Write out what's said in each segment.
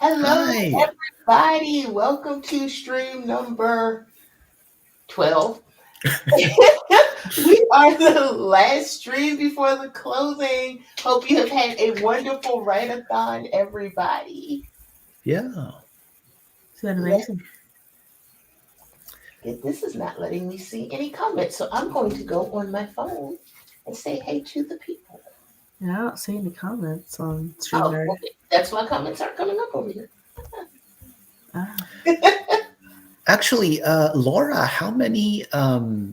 Hello, Hi. everybody. Welcome to stream number 12. We are the last stream before the closing. Hope you have had a wonderful write-a-thon, everybody. Yeah. It's been Let, amazing. this is not letting me see any comments, so I'm going to go on my phone and say hey to the people. Yeah, I don't see any comments on Oh, StreamYard. okay. That's why comments aren't coming up over here. Ah, Actually, Laura, how many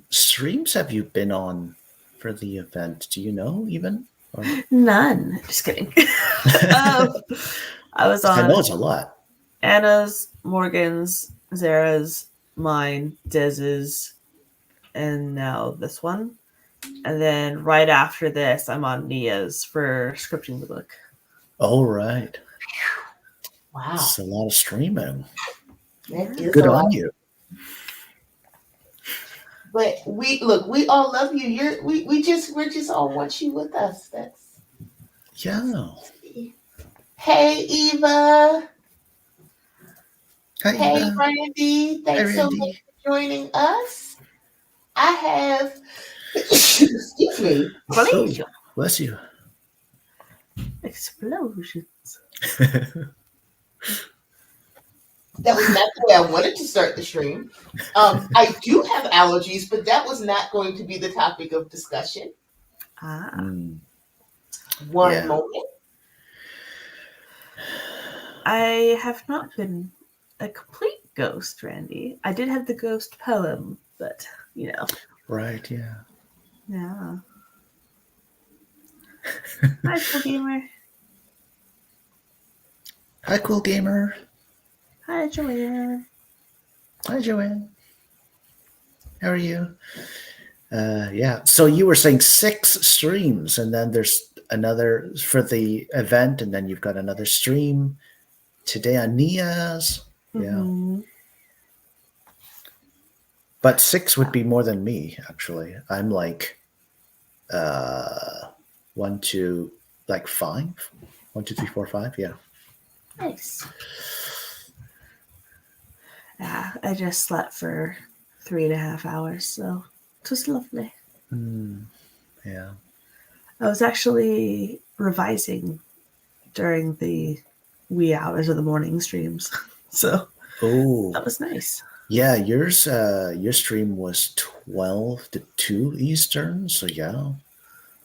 streams have you been on for the event? Do you know even? Or... none. Just kidding. I was I on know it's a lot. Anna's, Morgan's, Zara's, mine, Dez's, and now this one. And then right after this, I'm on Nia's for scripting the book. Oh, right. Wow. It's a lot of streaming. That is Good a lot. on you. But we all love you. We're just all want you with us. That's Yeah. Hey Eva. Hi, Hey Eva. Randy. Hi, Thanks so much Randy. for joining us. I have excuse me. Oh, bless you. Explosions. That was not the way I wanted to start the stream. I do have allergies, but that was not going to be the topic of discussion. One Yeah. moment. I have not been a complete ghost, Randy. I did have the ghost poem, but you know. Right, yeah. Yeah. Hi, Cool Gamer. Hi, Cool Gamer. Hi, Joanne. Hi, Joanne. How are you? Yeah. So you were saying 6 streams, and then there's another for the event, and then you've got another stream today on Nia's. Yeah. Mm-hmm. But 6 would be more than me, actually. I'm like 1, 2, like 5. 1, 2, 3, 4, 5. Yeah. Nice. Yeah, I just slept for 3.5 hours, so it was lovely. Yeah. I was actually revising during the wee hours of the morning streams, so that was nice. Yeah, your stream was 12 to 2 Eastern, so yeah,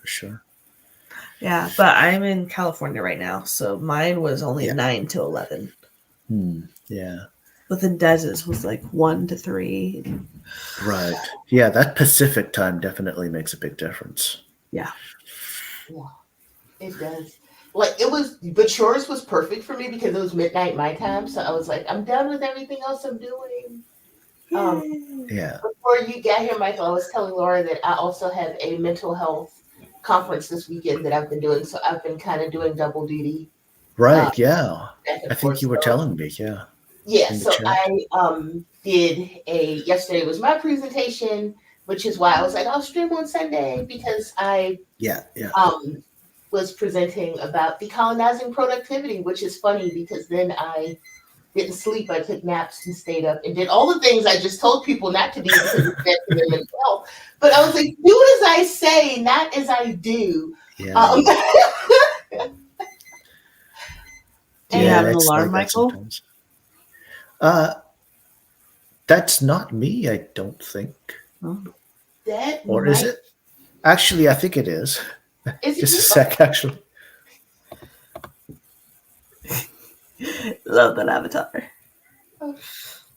for sure. Yeah, but I'm in California right now, so mine was only 9 to 11. Yeah. But then Dez's was like 1 to 3. Right. Yeah, that Pacific time definitely makes a big difference. Yeah. Yeah, it does. Like it was, but yours was perfect for me because it was midnight my time. So I was like, I'm done with everything else I'm doing. Yeah. Before you got here, Michael, I was telling Laura that I also have a mental health conference this weekend that I've been doing. So I've been kind of doing double duty. Right. Yeah. I think Forth. you were telling me. Yeah. Yeah. So I did yesterday was my presentation, which is why I was like, I'll stream on Sunday because I was presenting about decolonizing productivity, which is funny because then I didn't sleep. I took naps and stayed up and did all the things I just told people not to do because it's bad for their mental health. But I was like, do as I say, not as I do. Yeah. Do you have an alarm, Michael? That's not me, I don't think. Or is it? Actually, I think it is. Just a sec, actually. Love that avatar. Oh,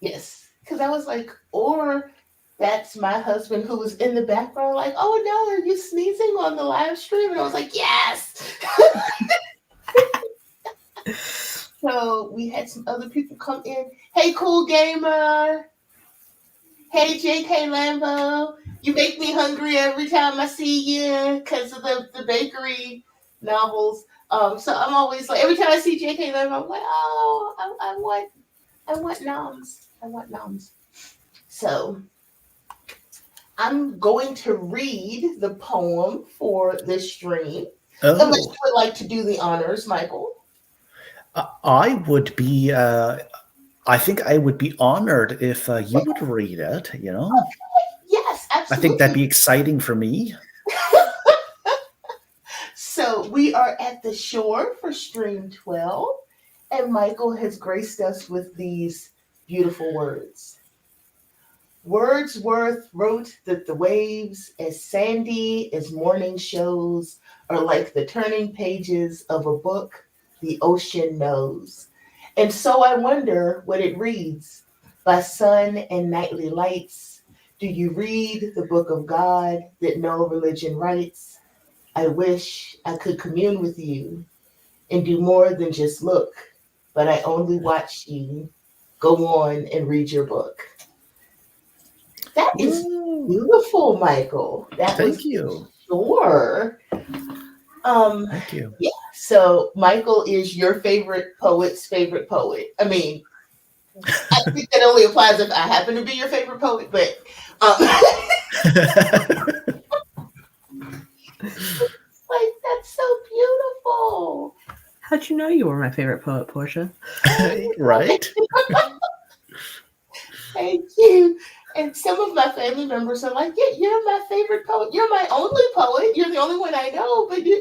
yes, because I was like, or that's my husband who was in the background, like, oh no, are you sneezing on the live stream? And I was like, yes. So we had some other people come in. Hey, Cool Gamer. Hey, JK Lambo. You make me hungry every time I see you because of the bakery novels. So I'm always like, every time I see JK Lambo, I'm like, oh, I want noms. I want noms. So I'm going to read the poem for this stream. Unless you would like to do the honors, Michael. I would be. I think I would be honored if you would read it. Yes, I think that'd absolutely. be exciting for me. So we are at the shore for stream 12, and Michael has graced us with these beautiful words. Wordsworth wrote that the waves, as sandy as morning shows, are like the turning pages of a book the ocean knows. And so I wonder what it reads. By sun and nightly lights, do you read the book of God that no religion writes? I wish I could commune with you and do more than just look, but I only watch you. Go on and read your book. That is Ooh, beautiful, Michael. That was thank you. sure. Um, Thank you. yeah. So Michael is your favorite poet's favorite poet. I mean, I think that only applies if I happen to be your favorite poet, but like that's so beautiful. How'd you know you were my favorite poet, Portia? Right? Thank you. And some of my family members are like, yeah, you're my favorite poet. You're my only poet. You're the only one I know, but you're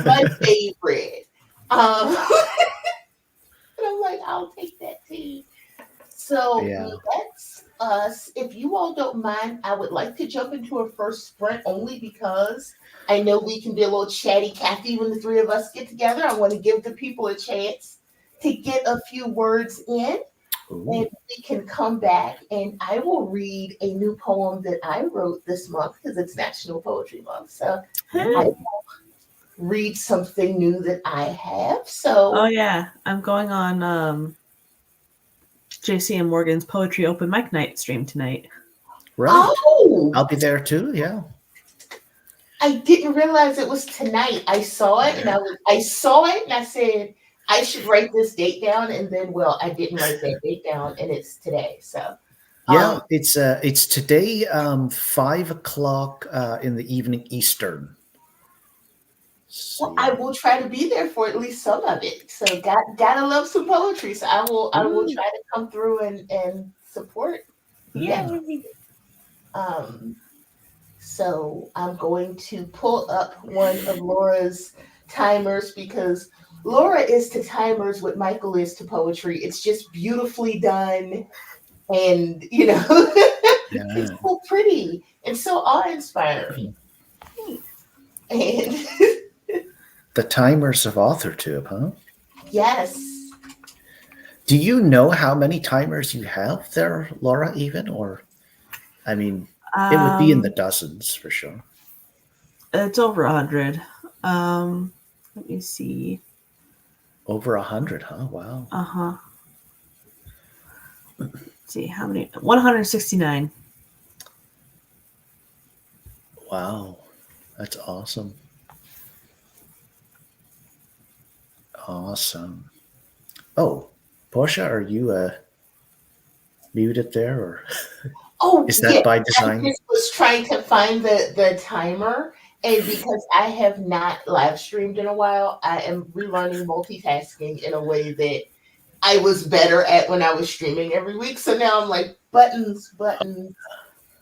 my favorite. Um, and I'm like, I'll take that too. So Yeah. let's us, if you all don't mind, I would like to jump into a first sprint only because I know we can be a little chatty Cathy when the three of us get together. I want to give the people a chance to get a few words in. Ooh. And we can come back and I will read a new poem that I wrote this month because it's National Poetry Month. So I will read something new that I have. So Oh yeah, I'm going on JC and Morgan's poetry open mic night stream tonight. Right. oh, I'll be there too. Yeah. I didn't realize it was tonight. I saw it and I saw it and I said I should write this date down and then I didn't write that date down and it's today. So Yeah. It's today, 5 o'clock in the evening Eastern. So, I yeah. will try to be there for at least some of it. So gotta love some poetry. So I will Ooh. try to come through and support. Yeah. So I'm going to pull up one of Laura's timers because Laura is to timers what Michael is to poetry. It's just beautifully done, and it's Yeah. so pretty and so awe-inspiring. And The timers of AuthorTube, huh? yes. Do you know how many timers you have there, Laura, even? Or, I mean, it would be in the dozens for sure. It's over 100. Let me see. Over 100, huh? Wow. Uh-huh. Let's see how many. 169. Wow. That's awesome. Awesome. Oh, Portia, are you muted there, or Oh, is yeah. that by I design? just was trying to find the timer, and because I have not live streamed in a while, I am relearning multitasking in a way that I was better at when I was streaming every week. So now I'm like buttons, buttons,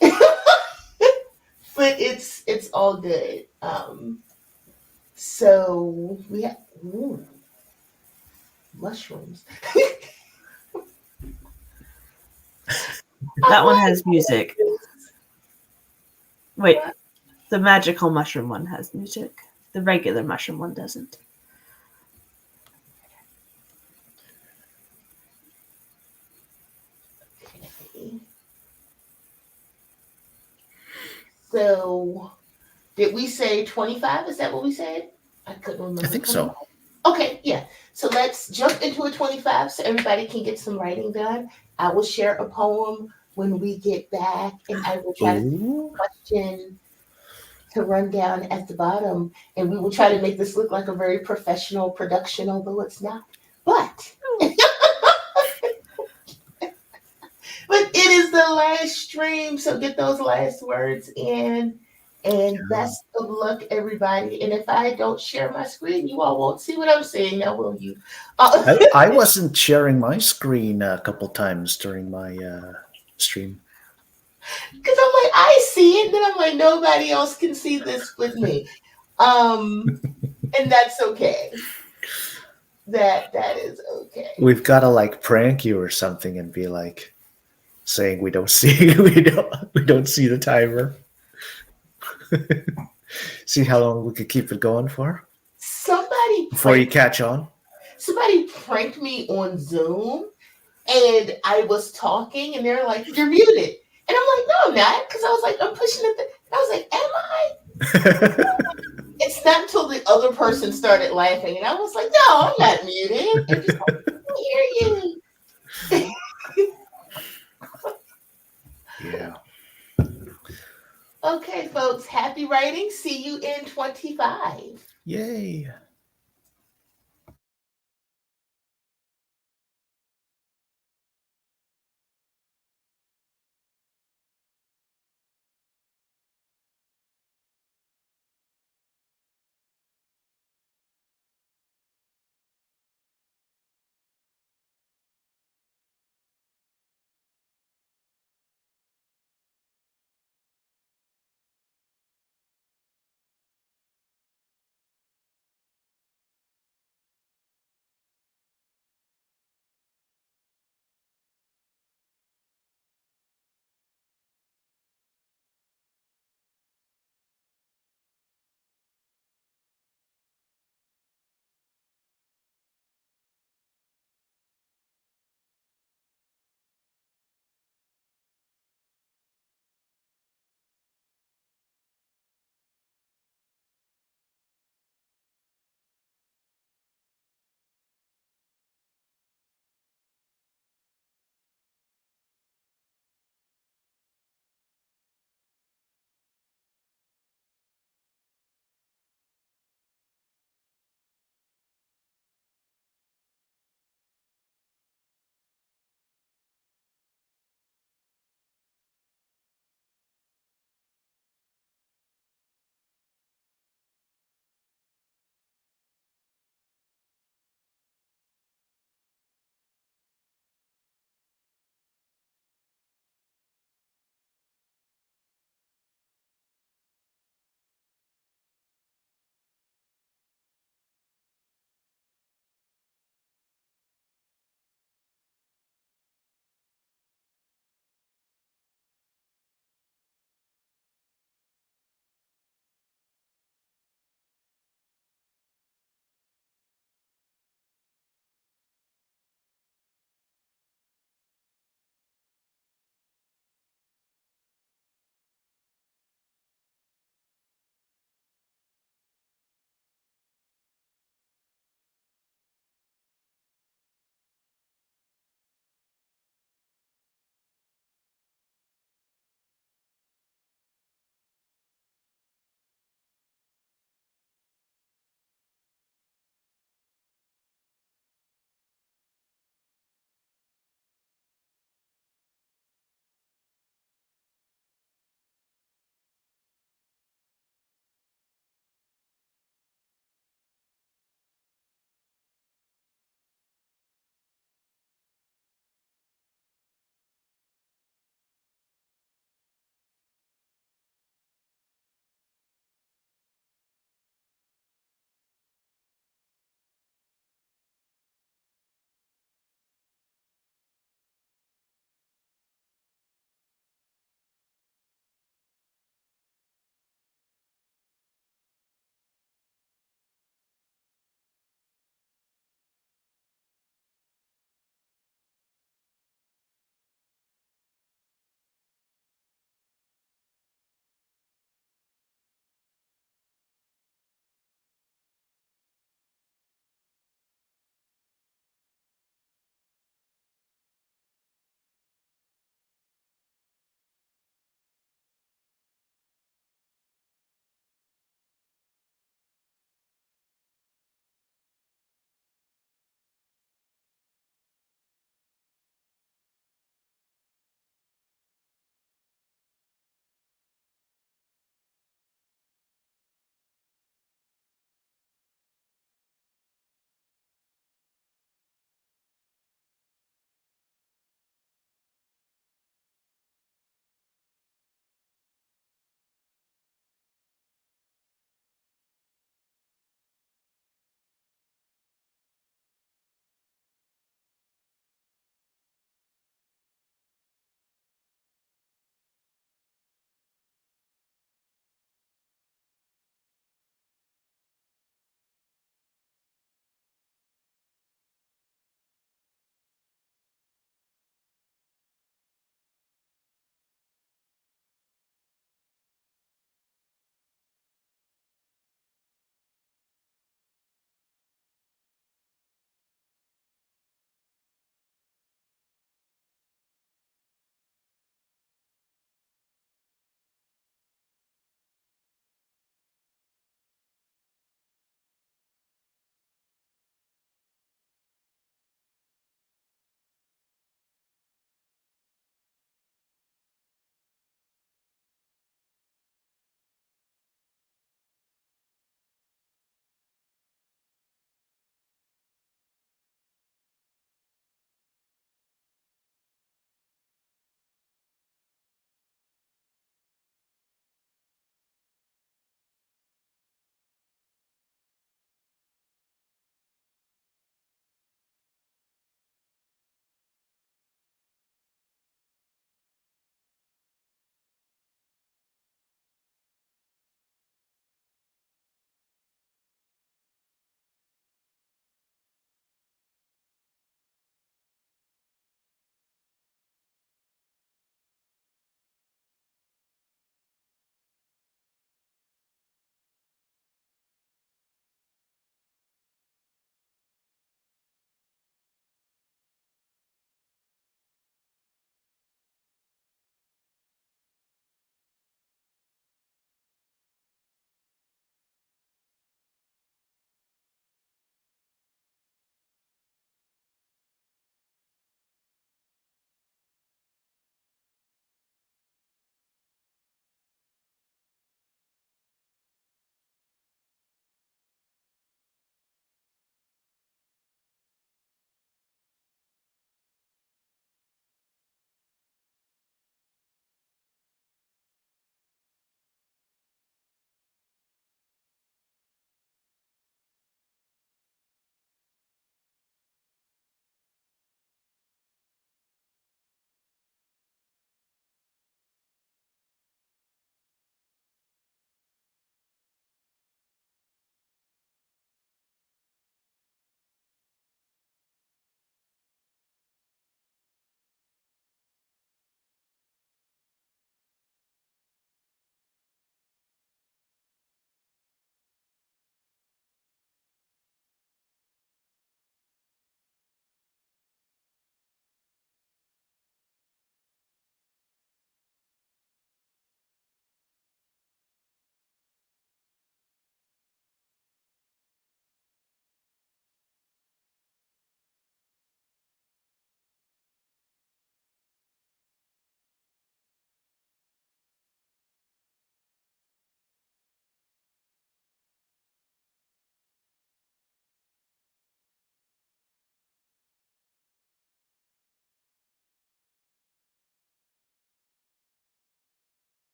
but it's all good. So we have mushrooms. That one has music. Wait, the magical mushroom one has music. The regular mushroom one doesn't. So did we say 25? Is that what we said? I couldn't remember. I think so. Okay, yeah. So let's jump into a 25 so everybody can get some writing done. I will share a poem when we get back, and I will try to Ooh. question to run down at the bottom, and we will try to make this look like a very professional production, although it's not. But it is the last stream, so get those last words in. And best of luck, everybody. And if I don't share my screen, you all won't see what I'm saying now, will you? I wasn't sharing my screen a couple times during my stream. Because I'm like, I see it, and then I'm like, nobody else can see this with me. And that's okay. That is okay. We've got to like prank you or something and be like saying we don't see we don't see the timer. See how long we could keep it going for before you catch on. Somebody pranked me on Zoom, and I was talking, and they're like, "You're muted," and I'm like, "No, I'm not," because I was like, "I'm pushing it," and I was like, "Am I?" It's not until the other person started laughing, and I was like, "No, I'm not muted." And just like, I hear you. Yeah. Okay, folks. Happy writing. See you in 25. Yay.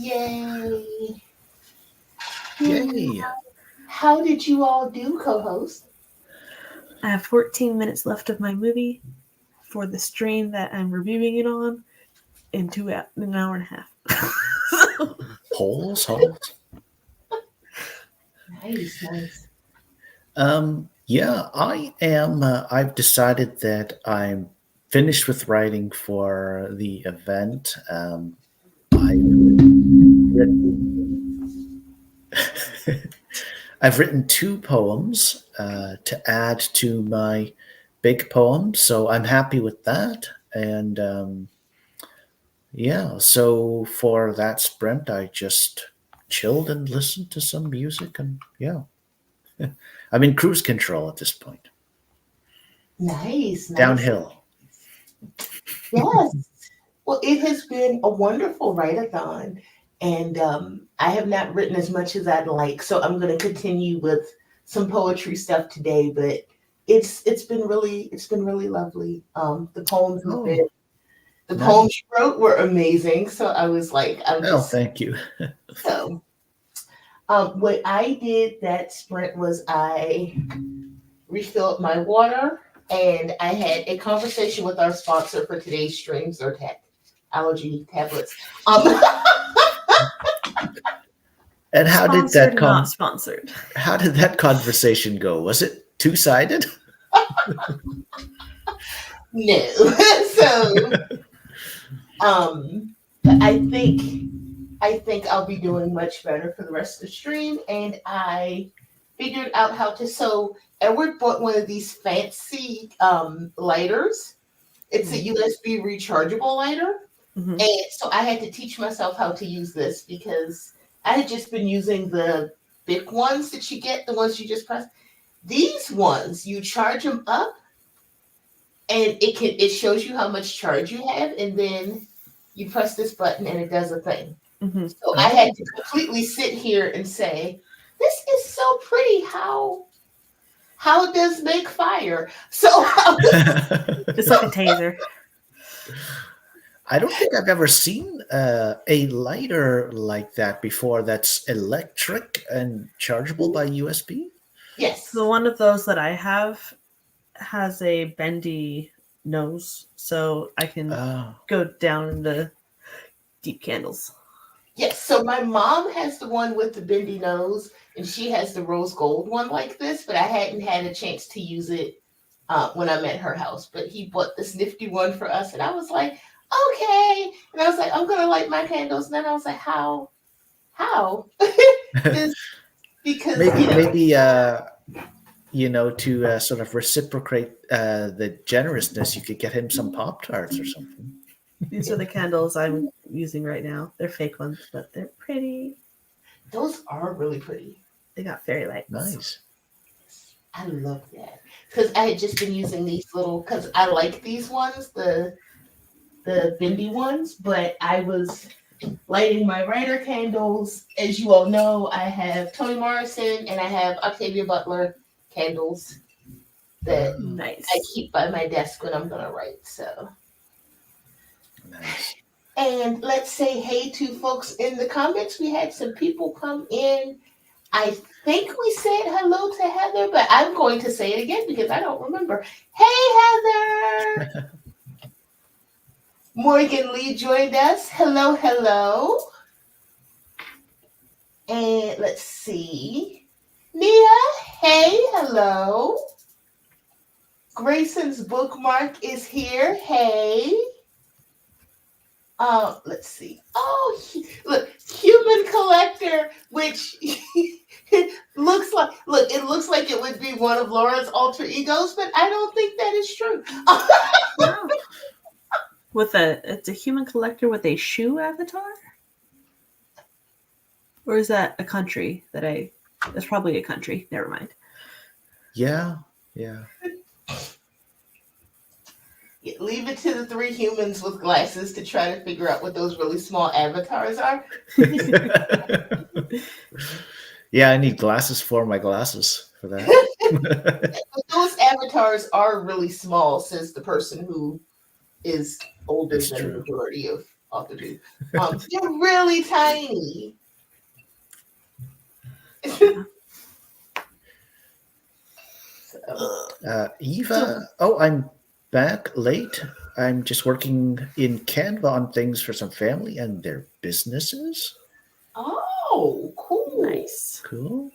Yay. Yay! How did you all do, co-host? I have 14 minutes left of my movie for the stream that I'm reviewing it on in an hour and a half. Holes. Nice, nice. Yeah, I am. I've decided that I'm finished with writing for the event. I've written 2 poems to add to my big poem, so I'm happy with that. And yeah, so for that sprint, I just chilled and listened to some music, and yeah, I'm in cruise control at this point. Nice, nice. Downhill. Yes. Well, it has been a wonderful write-a-thon, and I have not written as much as I'd like, so I'm going to continue with some poetry stuff today. But it's been really lovely. The poems have been the nice. poems you wrote were amazing, so I was like, Thank you. So. What I did that sprint was I refilled my water, and I had a conversation with our sponsor for today's stream, Zyrtec allergy tablets. And how did that not sponsored? How did that conversation go? Was it 2-sided? No. So, I think I'll be doing much better for the rest of the stream, and I figured out how to. So Edward bought one of these fancy lighters. It's a USB rechargeable lighter, and so I had to teach myself how to use this because I had just been using the big ones that you get, the ones you just press. These ones, you charge them up, and it shows you how much charge you have, and then you press this button and it does a thing. So I had to completely sit here and say, "This is so pretty. How does make fire?" So it's like a taser. I don't think I've ever seen a lighter like that before. That's electric and chargeable by USB. Yes. So one of those that I have has a bendy nose, so I can go down into deep candles. Yes, so my mom has the one with the bendy nose, and she has the rose gold one like this, but I hadn't had a chance to use it when I'm at her house. But he bought this nifty one for us, and I was like, okay. And I was like, I'm going to light my candles. And then I was like, how? Because maybe to sort of reciprocate the generousness, you could get him some Pop-Tarts or something. These are the candles I'm using right now. They're fake ones, but they're pretty. Those are really pretty. They got fairy lights. Nice. I love that. Because I had just been using these little, because I like these ones, the bendy ones, but I was lighting my writer candles. As you all know, I have Toni Morrison and I have Octavia Butler candles that I keep by my desk when I'm going to write. So. Nice. And let's say hey to folks in the comments. We had some people come in. I think we said hello to Heather, but I'm going to say it again because I don't remember. Hey, Heather! Morgan Lee joined us. Hello, hello. And let's see. Nia, hey, hello. Grayson's bookmark is here. Hey. Let's see. Oh, look, Human Collector, which looks like it would be one of Laura's alter egos, but I don't think that is true. Wow. It's a human collector with a shoe avatar? Or is that a country that's probably a country. Never mind. Yeah. Leave it to the 3 humans with glasses to try to figure out what those really small avatars are. Yeah, I need glasses for my glasses for that. But those avatars are really small since the person who is older than the majority of off the tube. They're really tiny. So, Eva, I'm back late. I'm just working in Canva on things for some family and their businesses. oh, cool. Nice. Cool.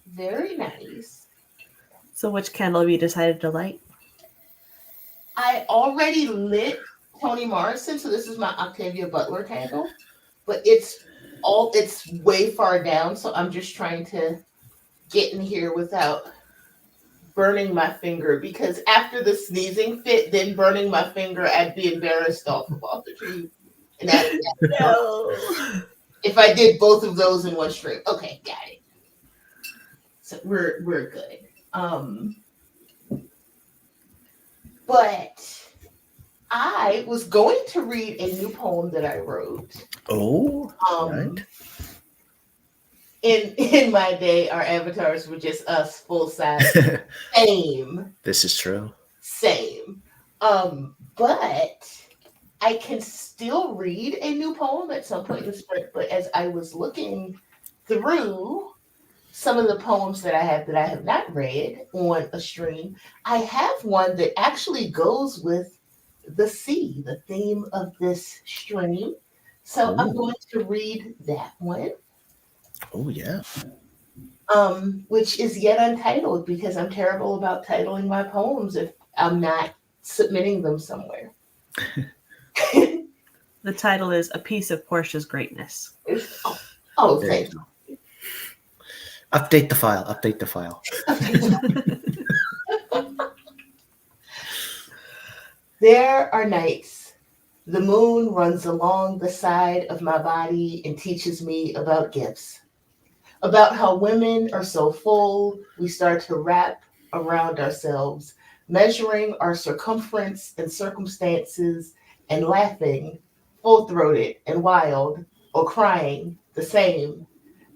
Very nice. So which candle have you decided to light? I already lit Toni Morrison, so this is my Octavia Butler candle, but it's way far down, so I'm just trying to get in here without burning my finger, because after the sneezing fit, then burning my finger, I'd be embarrassed off the tube. And No. if I did both of those in one stream. Okay, got it. So we're good. But I was going to read a new poem that I wrote. Oh, right. In my day, our avatars were just us full size. Same. This is true. Same. But I can still read a new poem at some point in the sprint. But as I was looking through some of the poems that I have not read on a stream, I have one that actually goes with the sea, the theme of this stream. So I'm going to read that one. Oh yeah. Which is yet untitled, because I'm terrible about titling my poems if I'm not submitting them somewhere. The title is A Piece of Portia's Greatness. Oh, thank you. Update the file. Update the file. There are nights. The moon runs along the side of my body and teaches me about gifts. About how women are so full, we start to wrap around ourselves, measuring our circumference and circumstances and laughing, full-throated and wild, or crying the same,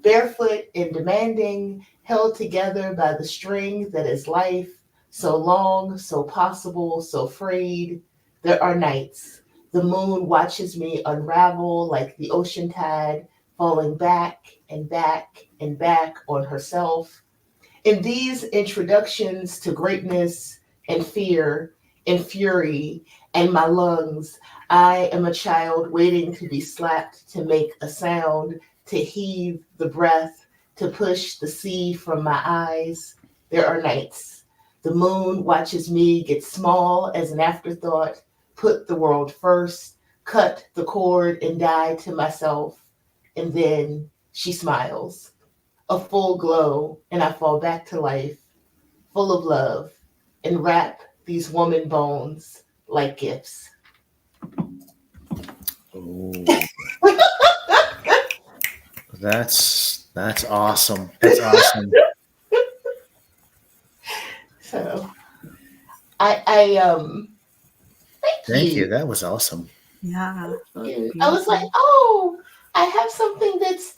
barefoot and demanding, held together by the string that is life, so long, so possible, so frayed. There are nights. The moon watches me unravel like the ocean tide, falling back and back and back on herself. In these introductions to greatness and fear and fury and my lungs, I am a child waiting to be slapped to make a sound, to heave the breath, to push the sea from my eyes. There are nights. The moon watches me get small as an afterthought, put the world first, cut the cord and die to myself. And then she smiles, a full glow, and I fall back to life, full of love, and wrap these woman bones like gifts. Oh. That's awesome. That's awesome. So I Thank you. That was awesome. Yeah. I was like, oh, I have something that's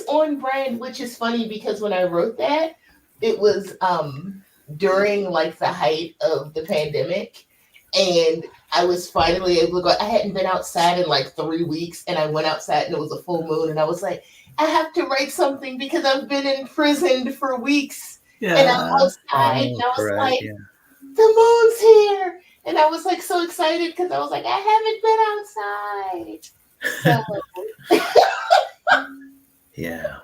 on brand, which is funny because when I wrote that, it was during like the height of the pandemic, and I was finally able to go. I hadn't been outside in like 3 weeks, and I went outside and it was a full moon, and I was like, I have to write something because I've been imprisoned for weeks, and I'm outside, and I was like, the moon's here. And I was like so excited because I was like, I haven't been outside. So, Yeah.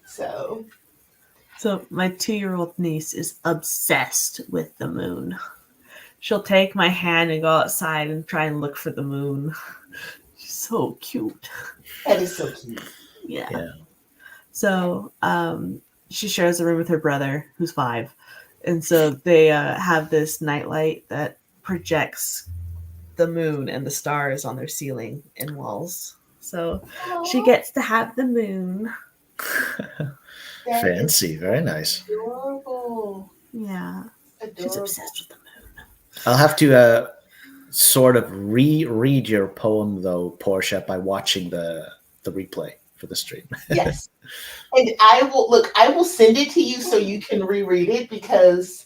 So my 2-year-old niece is obsessed with the moon. She'll take my hand and go outside and try and look for the moon. She's so cute. That is so cute. Yeah. So she shares a room with her brother, who's 5. And so they have this nightlight that projects the moon and the stars on their ceiling and walls. So she gets to have the moon. Fancy. Very nice. Adorable. Yeah. Adorable. She's obsessed with the moon. I'll have to sort of reread your poem, though, Portia, by watching the replay for the stream. Yes. And I will send it to you so you can reread it, because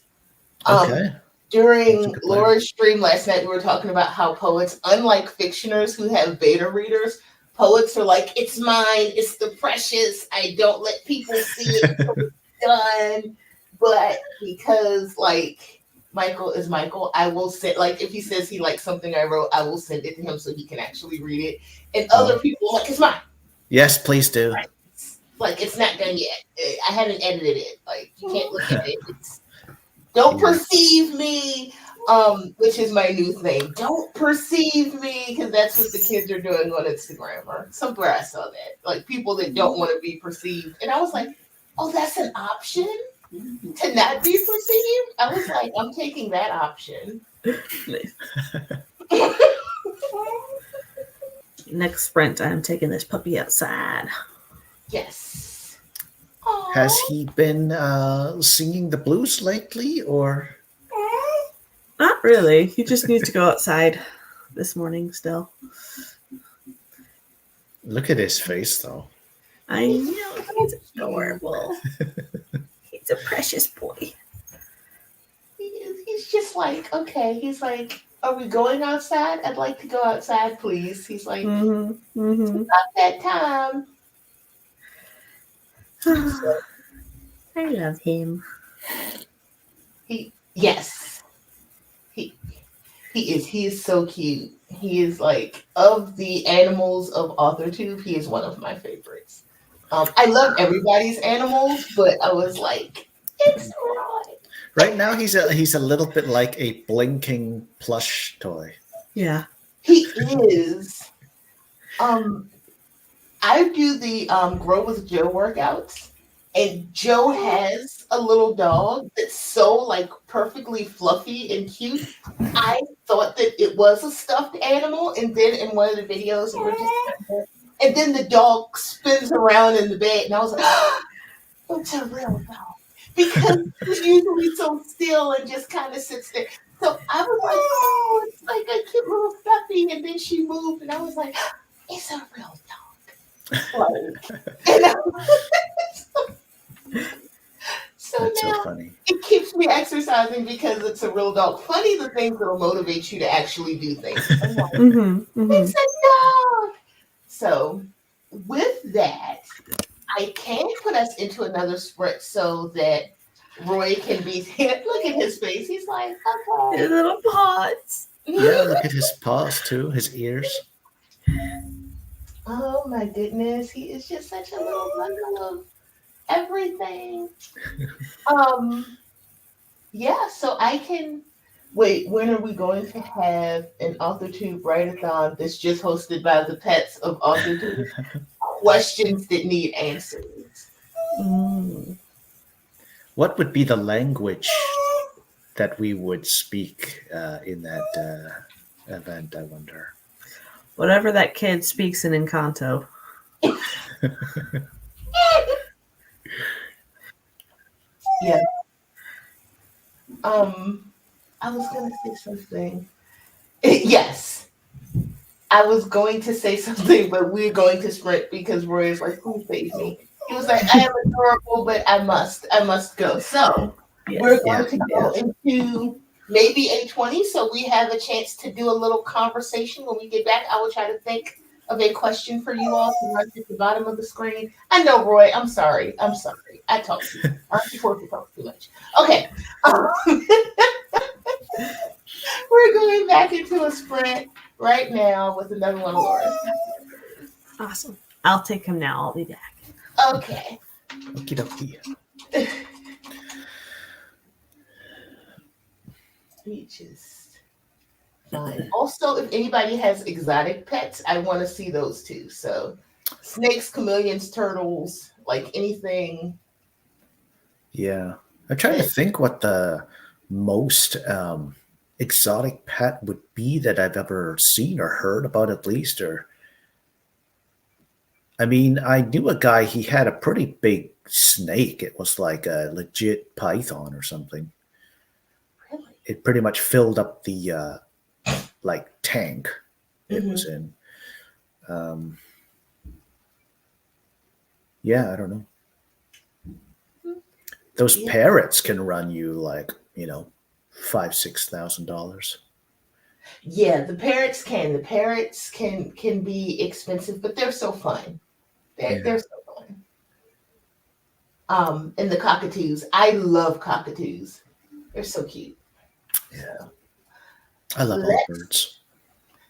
Okay. During good plan. Laura's stream last night, we were talking about how poets, unlike fictioners who have beta readers, poets are like, it's mine, it's the precious. I don't let people see it until it's done. But because like Michael is Michael, I will send, like, if he says he likes something I wrote, I will send it to him so he can actually read it. And other people are like, it's mine. Yes, please do. Like, it's not done yet. I haven't edited it. Like, you can't look at it. Don't perceive me, which is my new thing. Don't perceive me, because that's what the kids are doing on Instagram or somewhere I saw that. Like, people that don't want to be perceived. And I was like, oh, that's an option to not be perceived? I was like, I'm taking that option. Next sprint, I'm taking this puppy outside. Yes. Has he been singing the blues lately, or? Not really. He just needs to go outside this morning still. Look at his face, though. I know, he's adorable. He's a precious boy. He's just like, okay. He's like, are we going outside? I'd like to go outside, please. He's like, Mm-hmm. Mm-hmm. not that time. I love him. Yes. He is. He is so cute. He is like, of the animals of AuthorTube, he is one of my favorites. I love everybody's animals, but I was like, it's right. Right now, he's a little bit like a blinking plush toy. Yeah. He is. I do the Grow with Joe workouts, and Joe has a little dog that's so like perfectly fluffy and cute. I thought that it was a stuffed animal, and then in one of the videos, we're just, and then the dog spins around in the bed, and I was like, oh, it's a real dog, because he's usually so still and just kind of sits there. So I was like, oh, it's like a cute little stuffy, and then she moved, and I was like, it's a real dog. So That's now so funny. it keeps me exercising because it's a real dog. Funny the things that will motivate you to actually do things. I'm like, it's a dog. So with that, I can put us into another sprint so that Roy can be here. Look at his face. He's like, okay. His little paws. Yeah, look at his paws too, his ears. Oh my goodness, he is just such a little bundle of everything. Yeah, so I can wait. When are we going to have an AuthorTube write-a-thon that's just hosted by the pets of AuthorTube? Questions that need answers. What would be the language that we would speak in that event, I wonder? Whatever that kid speaks in Encanto. Yeah. I was gonna say something. Yes. I was going to say something, but we're going to sprint because Roy is like, please save me. He was like, I am adorable, but I must go. So Yes. we're going to go into maybe A20, so we have a chance to do a little conversation when we get back. I will try to think of a question for you all to run at the bottom of the screen. I know, Roy, I'm sorry. I talk too much. Aren't you supposed to talk too much? Okay. We're going back into a sprint right now with another one of Laura's. Awesome. I'll take him now. I'll be back. Okay. Okie dokie. We just fine. Also, if anybody has exotic pets, I want to see those too. So snakes, chameleons, turtles, like anything. Yeah. I'm trying to think what the most exotic pet would be that I've ever seen or heard about, at least. Or, I mean, I knew a guy, he had a pretty big snake. It was like a legit python or something. Really? It pretty much filled up the like tank it was in. Yeah, I don't know. Those parrots can run you like, $5,000-6,000. Yeah, the parrots can. The parrots can be expensive, but they're so fun. They're so fun. And the cockatoos. I love cockatoos. They're so cute. Yeah, I love all Let's birds.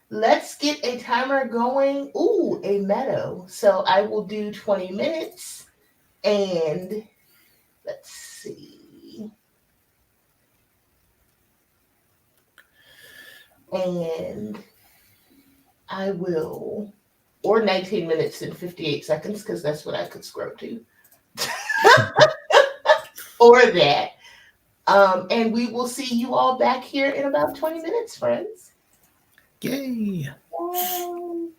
let's get a timer going. Ooh, a meadow. So I will do 20 minutes and let's see. And I will, or 19 minutes and 58 seconds, because that's what I could scroll to. Or that. And we will see you all back here in about 20 minutes, friends. Yay! Bye.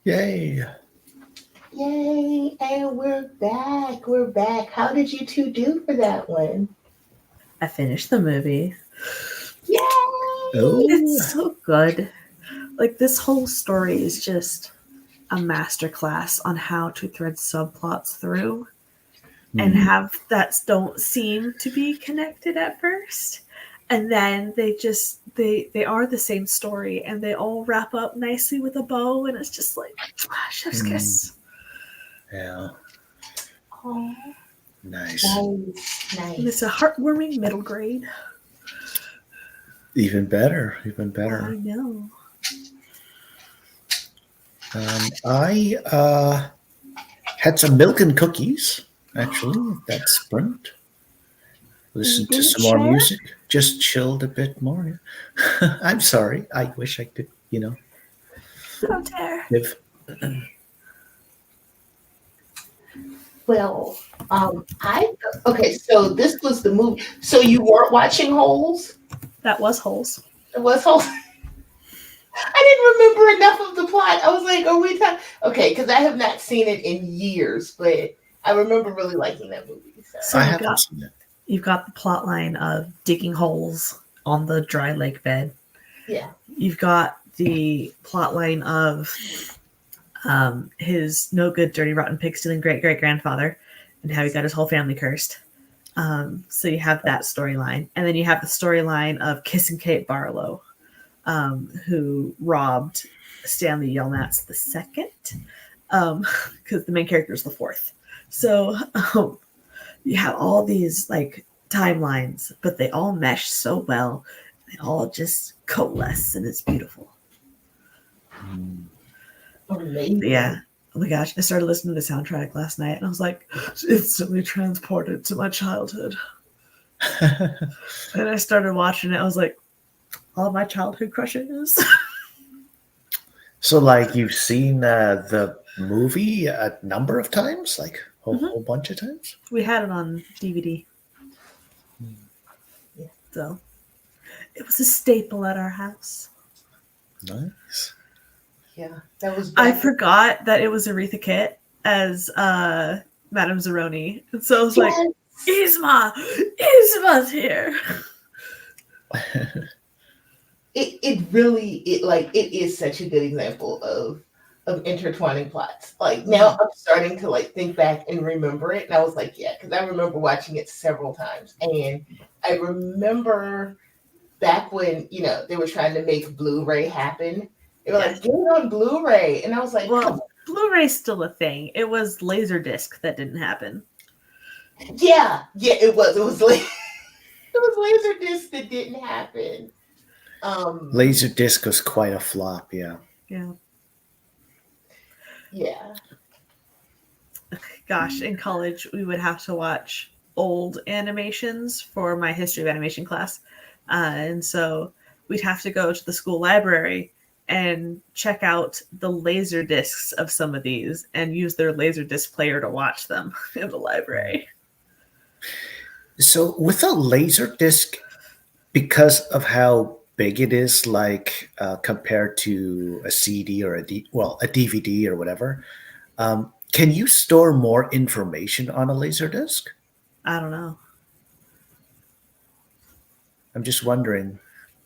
Yay! Yay! And we're back. We're back. How did you two do for that one? I finished the movie. Yay! Oh, It's so good. Like, this whole story is just a masterclass on how to thread subplots through and have that don't seem to be connected at first. And then they are the same story and they all wrap up nicely with a bow, and it's just like chef's kiss. yeah, Oh, nice. And it's a heartwarming middle grade. Even better, even I better. know. I had some milk and cookies, actually, that sprint. Listened to didn't some more share? music, just chilled a bit more. I'm sorry. I wish I could, How dare. give. Well, okay. So this was the movie. So you weren't watching Holes? That was Holes. It was Holes. I didn't remember enough of the plot. I was like, "Are we talking?" Okay, because I have not seen it in years, but I remember really liking that movie. So. I haven't seen it. You've got the plot line of digging holes on the dry lake bed. Yeah. You've got the plot line of his no good, dirty, rotten pig stealing great great grandfather and how he got his whole family cursed. So you have that storyline. And then you have the storyline of Kissing Kate Barlow, who robbed Stanley Yelnats the second, because the main character is the fourth. So you have all these like timelines, but they all mesh so well. They all just coalesce, and it's beautiful. Amazing. Yeah. Oh my gosh, I started listening to the soundtrack last night, and I was like, instantly transported to my childhood. And I started watching it. I was like, all my childhood crushes. So, like, you've seen the movie a number of times, like a whole bunch of times? We had it on DVD. Yeah. So it was a staple at our house. Nice. Yeah, that was. I forgot that it was Aretha Kitt as Madame Zeroni. And so I was like, Yzma's here. It is such a good example of intertwining plots. Like now I'm starting to like think back and remember it. And I was like, yeah, because I remember watching it several times. And I remember back when, they were trying to make Blu-ray happen. They were like, get it on Blu-ray. And I was like, well, Blu-ray's still a thing. It was Laserdisc that didn't happen. Yeah, it was. It was like it was Laserdisc that didn't happen. Laserdisc was quite a flop, yeah. Yeah. Yeah. Gosh, in college, we would have to watch old animations for my history of animation class. And so we'd have to go to the school library and check out the laser discs of some of these and use their laser disc player to watch them in the library. So with a laser disc, because of how big it is, like compared to a CD or a DVD or whatever, can you store more information on a laser disc? I don't know. I'm just wondering,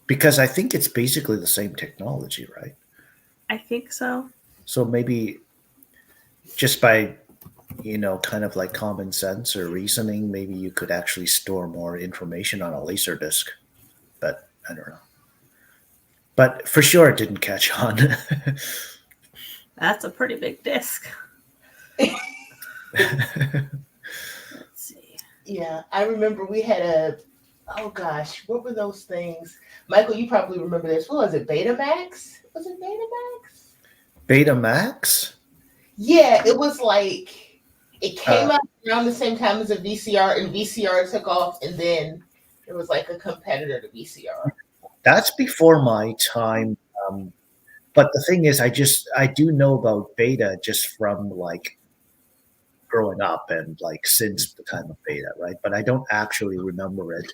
because I think it's basically the same technology, right? I think so. So maybe just by, kind of like common sense or reasoning, maybe you could actually store more information on a laser disc. But I don't know. But for sure, it didn't catch on. That's a pretty big disc. Let's see. Yeah, I remember we had oh gosh, what were those things? Michael, you probably remember this. What was it, Betamax? Was it Betamax? Betamax? Yeah, it was like, it came out around the same time as a VCR, and VCR took off, and then it was like a competitor to VCR. That's before my time. But the thing is, I do know about Beta just from like growing up and like since the time of Beta, right? But I don't actually remember it.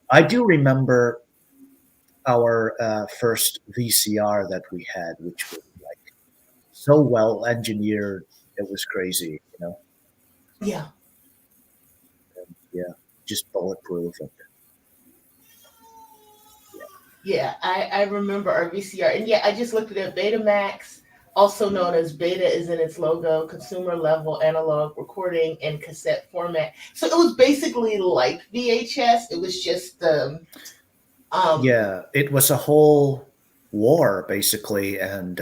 I do remember our first VCR that we had, which was like so well engineered. It was crazy, you know. Yeah. Yeah, just bulletproof. And, Yeah, I remember our VCR. And yeah, I just looked at it. Betamax, also known as Beta is in its logo, consumer level analog recording and cassette format. So it was basically like VHS. It was just the yeah, it was a whole war basically, and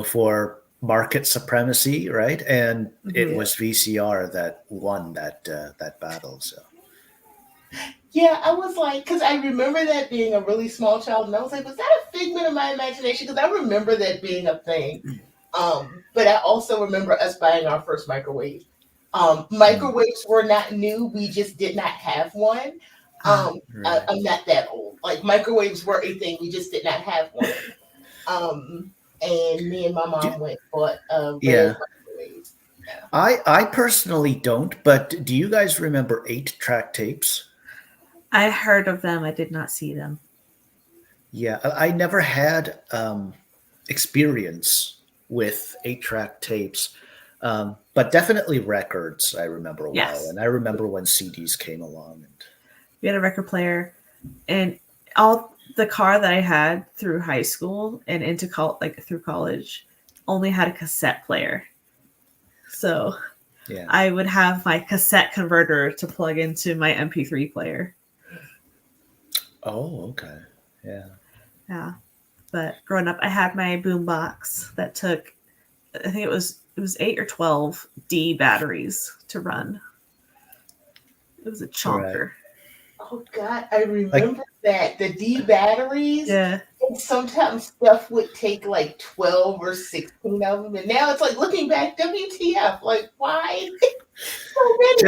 for market supremacy, right? And it Mhm. was VCR that won that battle. So yeah, I was like, because I remember that being a really small child, and I was like, was that a figment of my imagination? Because I remember that being a thing. But I also remember us buying our first microwave. Microwaves were not new; we just did not have one. right. I'm not that old. Like microwaves were a thing; we just did not have one. And me and my Do, mom went and bought a red yeah, microwave. Yeah. I personally don't, but do you guys remember 8-track tapes? I heard of them. I did not see them. Yeah, I never had experience with 8-track tapes, but definitely records. I remember a while, Yes, and I remember when CDs came along. And we had a record player, and all the car that I had through high school and into through college only had a cassette player. So yeah, I would have my cassette converter to plug into my MP3 player. oh, okay, yeah, Yeah. But growing up, I had my boombox that took, I think it was 8 or 12 D batteries to run. It was a right. chonker. Oh God, I Like, remember that the D batteries. Yeah. And sometimes stuff would take like 12 or 16 of them, and now it's like looking back, WTF? Like why so many?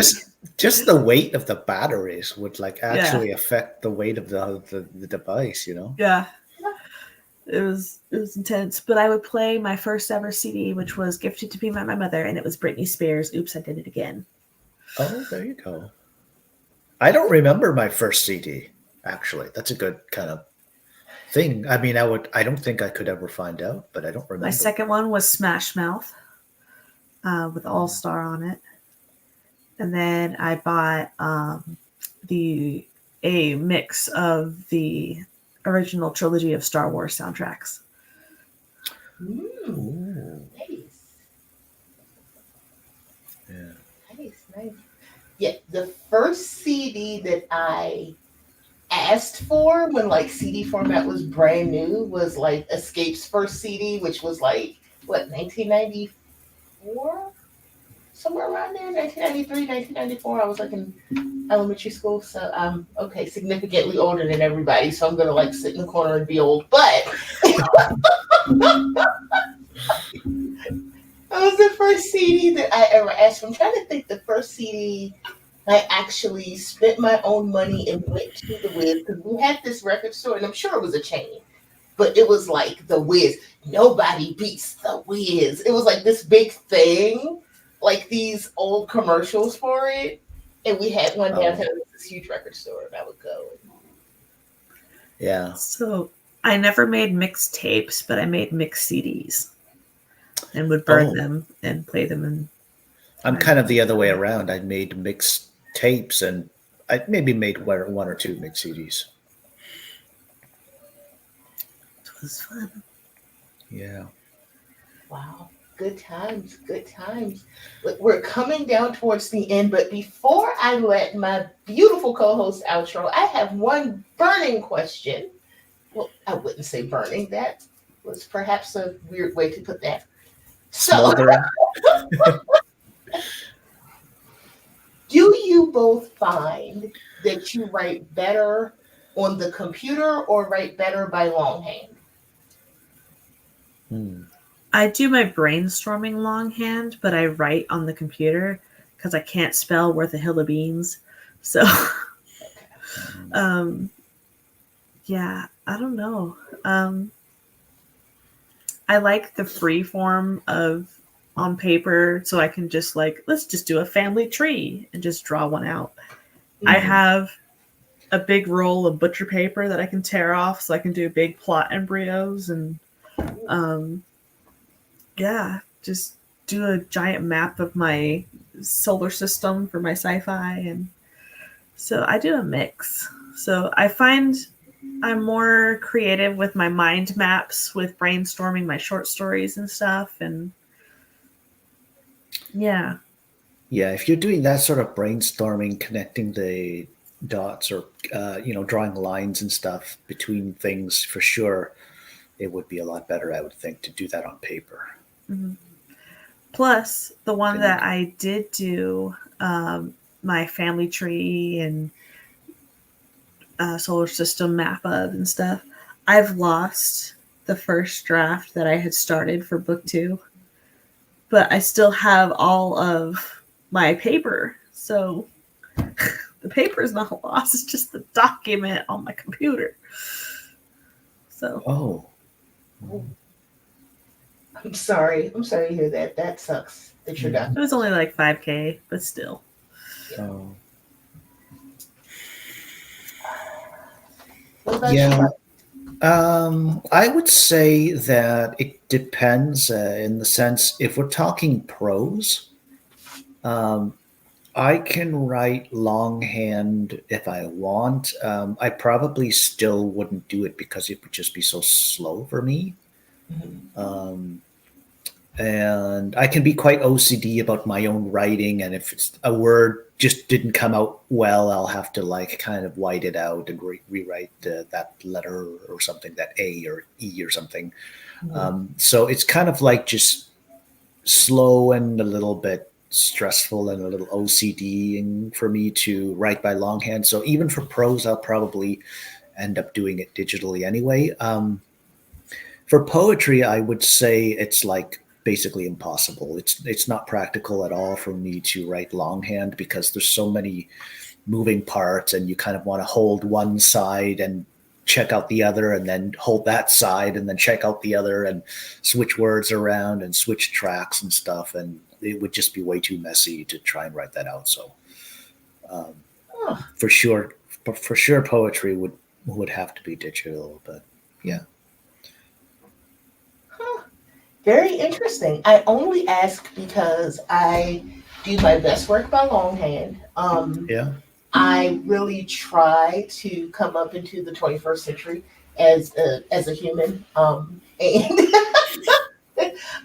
just the weight of the batteries would like Yeah. actually affect the weight of the device. Yeah. It was intense. But I would play my first ever CD, which was gifted to me by my mother, and it was Britney Spears' Oops, I Did It Again. Oh, there you go. I don't remember my first CD. Actually, that's a good kind of thing. I mean, I don't think I could ever find out, but I don't My remember. second one was Smash Mouth with All Star on it. And then I bought a mix of the original trilogy of Star Wars soundtracks. Ooh, Nice, yeah. nice. Yeah, the first CD that I asked for when like CD format was brand new was like Escape's first CD, which was like what 1994, somewhere around there, 1993, 1994. I was like in elementary school, so I'm okay, significantly older than everybody, so I'm gonna like sit in the corner and be old. But that was the first CD that I ever asked for. I'm trying to think the first CD I actually spent my own money and went to the Wiz because we had this record store, and I'm sure it was a chain, but it was like the Wiz. Nobody beats the Wiz. It was like this big thing, like these old commercials for it. And we had one downtown, Oh, this huge record store, and I would go. yeah. So I never made mixed tapes, but I made mixed CDs and would burn Oh, them and play them in I'm my kind of the other way around. I made mixed tapes, and I maybe made one or two mixed CDs. It was fun. Yeah. Wow. Good times, good times. Look, we're coming down towards the end, but before I let my beautiful co host outro, I have one burning question. Well, I wouldn't say burning. That was perhaps a weird way to put that. So, Smoldering. do you both find that you write better on the computer or write better by longhand? Hmm. I do my brainstorming longhand, but I write on the computer because I can't spell worth a hill of beans. So, yeah, I don't know. I like the free form of on paper, so I can just let's just do a family tree and just draw one out. I Mhm. have a big roll of butcher paper that I can tear off, so I can do big plot embryos and yeah, just do a giant map of my solar system for my sci-fi, and so I do a mix. So I find I'm more creative with my mind maps, with brainstorming my short stories and stuff, and yeah. Yeah, if you're doing that sort of brainstorming, connecting the dots or drawing lines and stuff between things, for sure, it would be a lot better, I would think, to do that on paper. Mhm. Plus, the one Then you that can, I did do, my family tree and solar system map of and stuff, I've lost the first draft that I had started for book 2, but I still have all of my paper. So the paper is not lost, it's just the document on my computer. So oh, I'm sorry. I'm sorry to hear that. That sucks that you're it done. was only like 5K, but still. oh. What about Yeah. you? I would say that it depends in the sense if we're talking prose, um, I can write longhand if I want. I probably still wouldn't do it because it would just be so slow for me. Mhm. Um, and I can be quite OCD about my own writing. And if it's a word just didn't come out well, I'll have to like kind of white it out and rewrite that letter or something, that A or E or something. Mhm. So it's kind of like just slow and a little bit stressful and a little OCD for me to write by longhand. So even for prose, I'll probably end up doing it digitally anyway. For poetry, I would say it's like basically impossible. It's not practical at all for me to write longhand because there's so many moving parts, and you kind of want to hold one side and check out the other, and then hold that side and then check out the other, and switch words around and switch tracks and stuff. And it would just be way too messy to try and write that out. So um, Huh. for sure, poetry would have to be digital. But yeah. Huh. Very interesting. I only ask because I do my best work by longhand. Yeah. I really try to come up into the 21st century as a human, and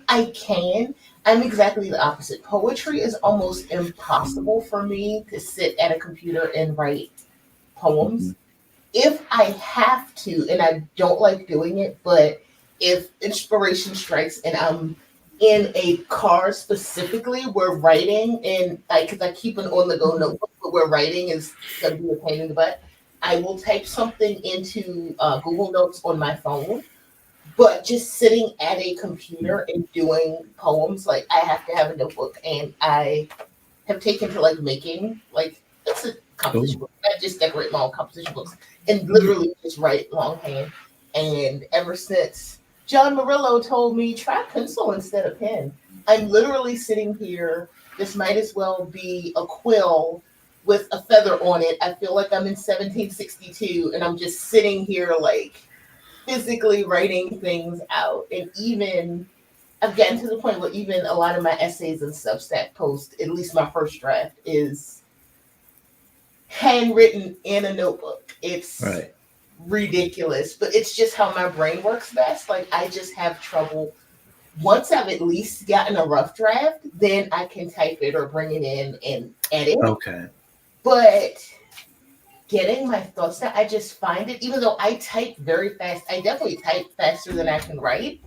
I can. I'm exactly the opposite. Poetry is almost impossible for me to sit at a computer and write Mhm. poems. If I have to, and I don't like doing it, but if inspiration strikes and I'm in a car specifically, we're writing, and because I keep an on the go Mhm. notebook, but we're writing is going to be a pain in the butt. I will type something into Google Notes on my phone, but just sitting at a computer and doing poems, like I have to have a notebook, and I have taken to like making like it's a composition Oh. book. I just decorate my own composition books and literally just write longhand. And ever since John Murillo told me try pencil instead of pen, I'm literally sitting here. This might as well be a quill with a feather on it. I feel like I'm in 1762 and I'm just sitting here like physically writing things out. And even I've gotten to the point where even a lot of my essays and Substack posts, at least my first draft, is handwritten in a notebook. It's Right. ridiculous, but it's just how my brain works best. Like I just have trouble. Once I've at least gotten a rough draft, then I can type it or bring it in and edit. Okay. But getting my thoughts down, I just find it, even though I type very fast, I definitely type faster than I can write.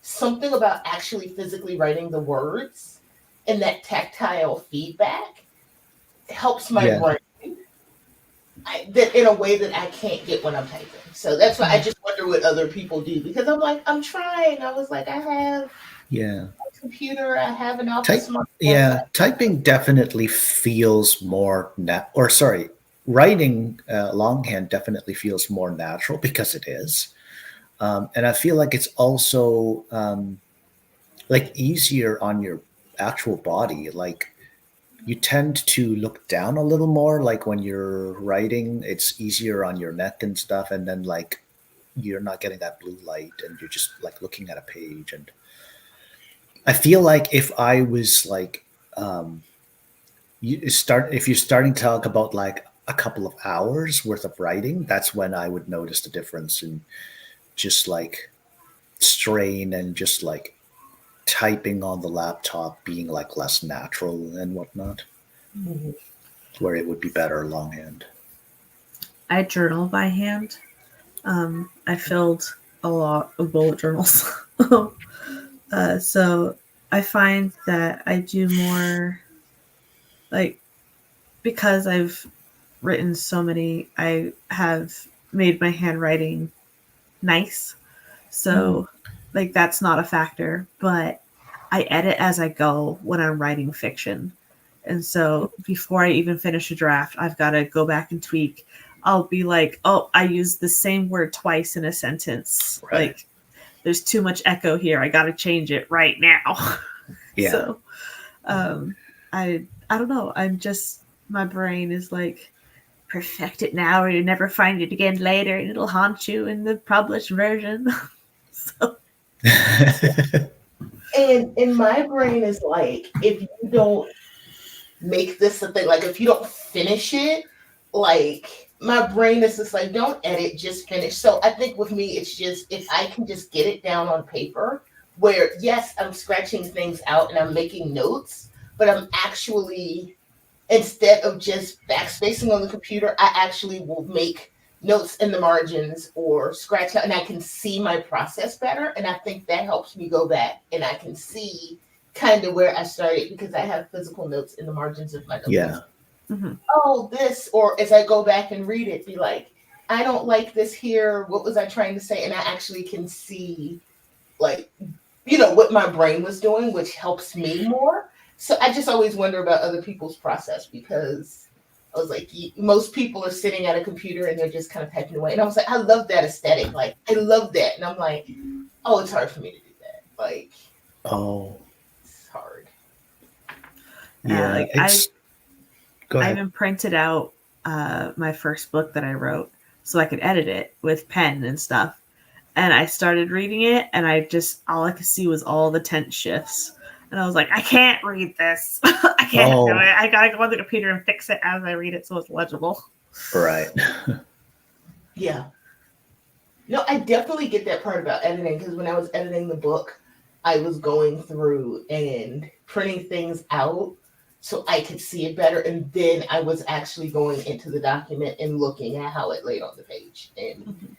Something about actually physically writing the words and that tactile feedback helps my Yeah. brain that in a way that I can't get when I'm typing. So that's why I Mhm. just wonder what other people do because I'm like, I'm trying. I was like, I have Yeah. a computer, I have an office smartphone. So Yeah, typing definitely feels more or sorry, writing longhand definitely feels more natural because it is. And I feel like it's also like easier on your actual body. Like you tend to look down a little more. Like when you're writing, it's easier on your neck and stuff. And then like you're not getting that blue light and you're just like looking at a page. And I feel like if I was like, if you're starting to talk about like a couple of hours worth of writing, that's when I would notice the difference in just like strain and just like typing on the laptop being like less natural and whatnot, Mhm. where it would be better longhand. I journal by hand. I filled a lot of bullet journals. So I find that I do more, like, because I've written so many, I have made my handwriting nice. So, like, that's not a factor, but I edit as I go when I'm writing fiction. And so before I even finish a draft, I've got to go back and tweak. I'll be like, oh, I used the same word twice in a sentence. Right. Like, there's too much echo here. I got to change it right now. Yeah. So, I don't know. I'm just, my brain is like, perfect it now or you never find it again later and it'll haunt you in the published version. So, And my brain is like, if you don't make this a thing, like if you don't finish it, like my brain is just like, don't edit, just finish. So I think with me, it's just if I can just get it down on paper, where yes, I'm scratching things out and I'm making notes, but I'm actually, instead of just backspacing on the computer, I actually will make notes in the margins or scratch out and I can see my process better. And I think that helps me go back and I can see kind of where I started because I have physical notes in the margins of my notes. Yeah. mm-hmm. Oh, this, or as I go back and read it, be like, I don't like this here. What was I trying to say? And I actually can see, like, what my brain was doing, which helps me more. So I just always wonder about other people's process because I was like, most people are sitting at a computer and they're just kind of typing away. And I was like, I love that aesthetic. Like, I love that. And I'm like, oh, it's hard for me to do that. Like, Oh, it's hard. yeah. Like Go I ahead. even printed out my first book that I wrote so I could edit it with pen and stuff. And I started reading it, and all I could see was all the tense shifts. And I was like, I can't read this. I can't do it. I gotta go on the computer and fix it as I read it so it's legible. Right. Yeah. No, I definitely get that part about editing because when I was editing the book, I was going through and printing things out so I could see it better. And then I was actually going into the document and looking at how it laid on the page and,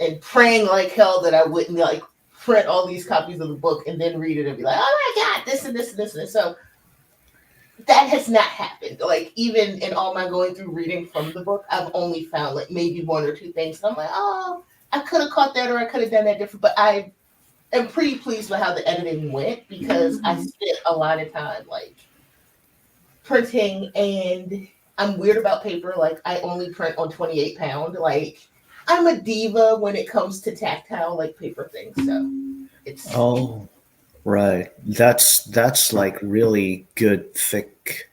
and praying like hell that I wouldn't like print all these copies of the book and then read it and be like, oh my God, this and this and this and this. So that has not happened. Like even in all my going through reading from the book, I've only found like maybe one or two things. And I'm like, oh, I could have caught that or I could have done that different. But I am pretty pleased with how the editing went because I spent a lot of time like printing and I'm weird about paper. Like I only print on 28 pound. Like I'm a diva when it comes to tactile like paper things. So it's right. That's like really good thick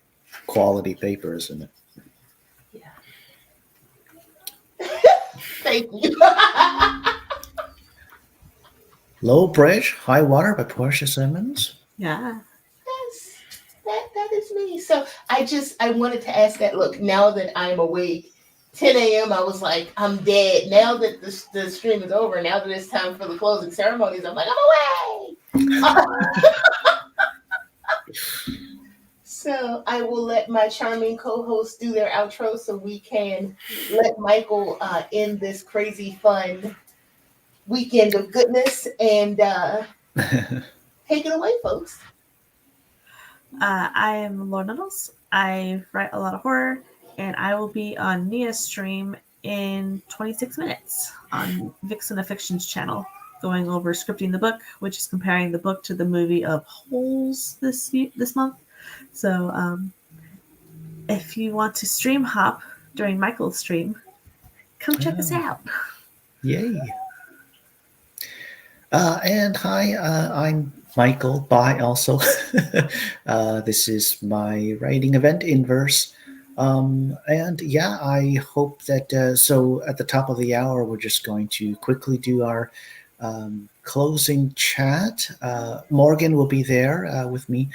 quality paper, isn't it? yeah. Thank you. Low Bridge, High Water by Portia Simmons. Yeah. Yes, that is me. So I wanted to ask that. Look, now that I'm awake, 10 a.m. I was like, I'm dead. Now that the stream is over, now that it's time for the closing ceremonies, I'm like, I'm away. So I will let my charming co-hosts do their outro so we can let Michael end this crazy fun weekend of goodness and take it away, folks. I am Lauren Nuttles. I write a lot of horror, and I will be on Nia's stream in 26 minutes on Vixen of Fiction's channel, going over scripting the book, which is comparing the book to the movie of Holes this month. So if you want to stream hop during Michael's stream, come check us out. Yay. And hi, I'm Michael. Bye also. This is my writing event, Inverse. And yeah, I hope that, so at the top of the hour, we're just going to quickly do our closing chat. Morgan will be there with me.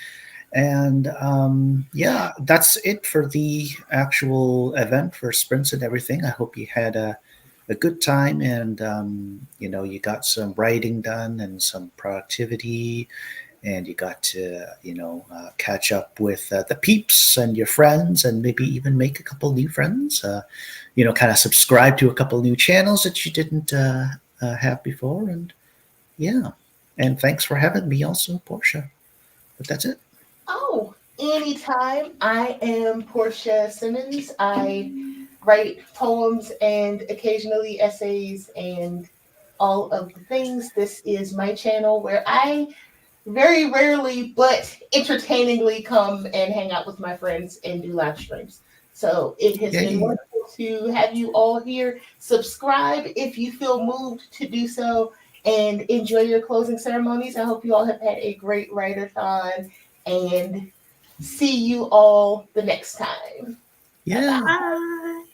And yeah, that's it for the actual event for sprints and everything. I hope you had a good time, and you got some writing done and some productivity, and you got to catch up with the peeps and your friends, and maybe even make a couple new friends. Kind of subscribe to a couple new channels that you didn't have before, and yeah. And thanks for having me, also, Portia. But that's it. Oh, anytime. I am Portia Simmons. I write poems and occasionally essays and all of the things. This is my channel where I very rarely but entertainingly come and hang out with my friends and do live streams. So it has been Yay. wonderful to have you all here. Subscribe if you feel moved to do so, and enjoy your closing ceremonies. I hope you all have had a great writer-thon, and see you all the next time. Yeah. Bye.